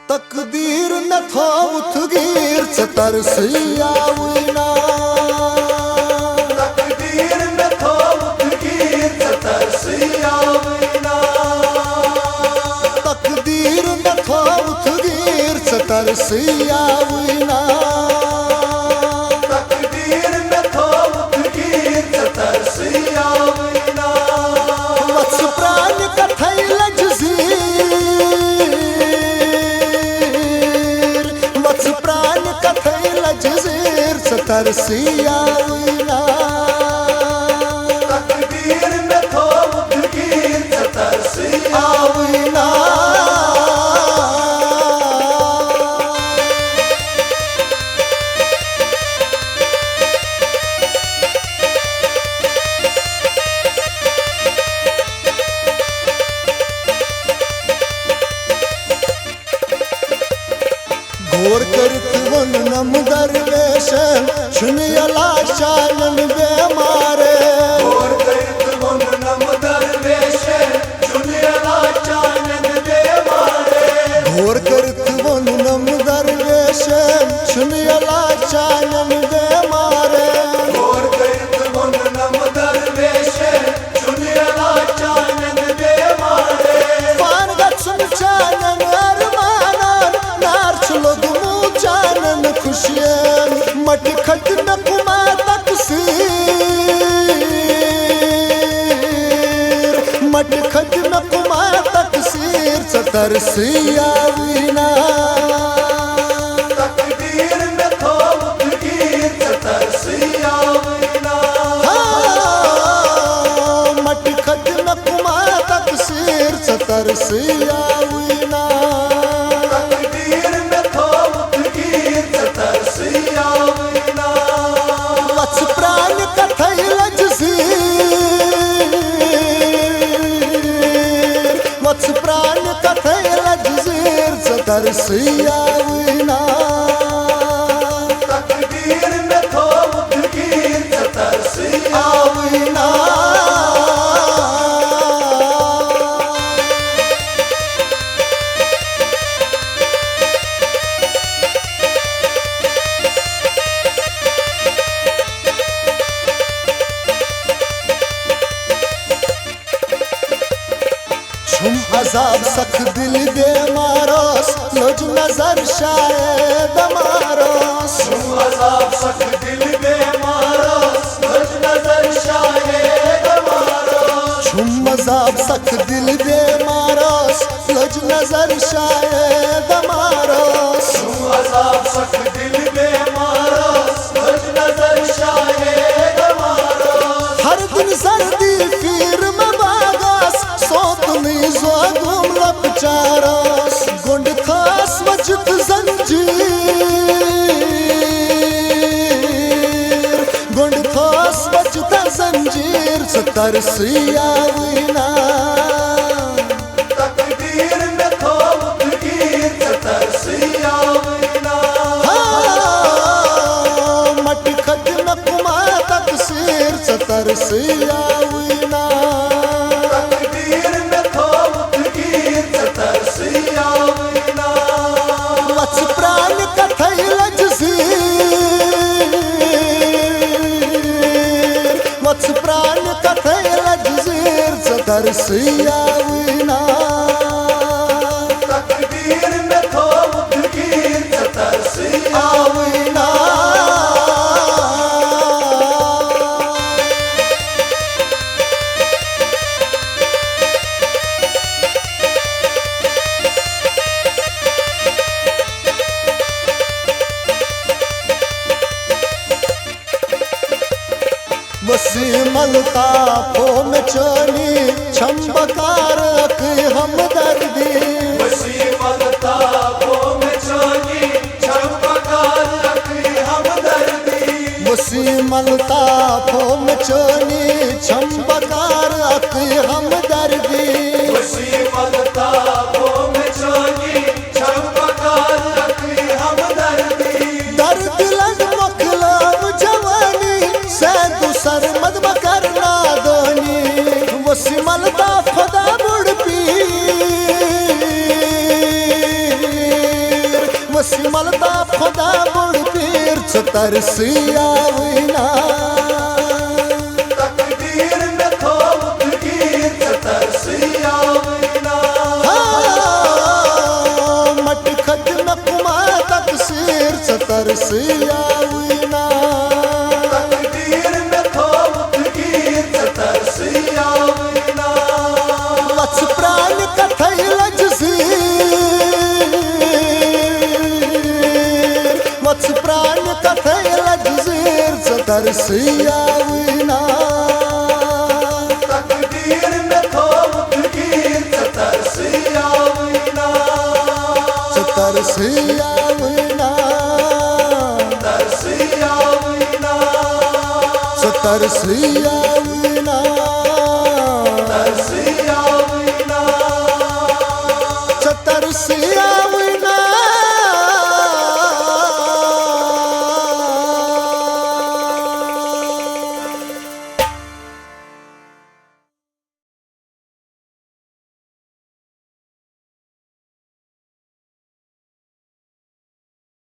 तकदीर न थोथ गिर तरसियावना तकदीर न थोथ गिर तरसियावना तकदीर न थोथ गिर तरसियावना तकदीर न थोथ गिर तरसियावना वत्स प्राण कथई तरसियावना तकदीर न थोथ गिर तरसियावना घोर करत वन नम दरवेश सुनियला शानन बेमारे घोर करत वन नम दरवेश सुनियला शानन बेमारे घोर करत वन नम दरवेश सुनियला शानन बेमारे घोर करत वन नम दरवेश सुनियला शानन बेमारे पान गछन शानन अरमानन नार चलो दुमु शानन खुशियन मट खट न कुमा तकसीर मट खट न कुमा तकसीर तरसियावना तकदीर न थोथ गिर तरसियावना मट खट न कुमा तकसीर तरसियावना तकदीर न थोथ गिर तरसियावना वत्स प्राण कथई वत्स प्राण कथई लजजीर तरसियावना तकदीर न थोथ गिर तरसियावना छुम अजाब सख दिल दे मारोस लोज नजर शायद मारोस छुम अजाब सख दिल दे मारोस लोज नजर शायद मारोस छुम अजाब सख दिल दे मारोस लोज नजर शायद मारोस छुम अजाब सख दिल दे मारोस लोज नजर शायद मारोस हर दिन सर्दी पीर में बागास सोतनी जोगुम लपचारोस गुंड खास वजद जंजीर गुंड खास वजद जंजीर तरसियावना तकदीर न थोथ गिर तरसियावना मट खट न कुमा तकसीर तरसियावना तकदीर न थोथ गिर तरसियावना वत्स प्राण कथई वत्स प्राण कथई लजजीर तरसियावना तकदीर न थोथ गिर तरसियावना वसीम अल्ताफो में चोनी छम्बकार हम दर्दी वसीम अल्ताफो में चोनी छम्बकार हम दर्दी वसीम अल्ताफो में चोनी छम्बकार हम दर्दी वसीम अल्ताफो में चोनी छम्बकार हम दर्दी दर्द लग मखलाम जवानी से दूसर मद करना दोनी वसीम अल्ताफ खुदा बुड़ पी कशी मलता खुदा बुड पीर तरसिया विना तकदीर में थोत गिर तरसिया विना मट खत में कुमा तकसीर तरसिया विना तकदीर में थोत गिर तरसिया विना वत्स प्राण कथई लजजीर वत्स प्राण कथई लजजीर तरसिया विना तकदीर में थोत गिर तरसिया विना तरसिया विना तरसिया विना तरसिया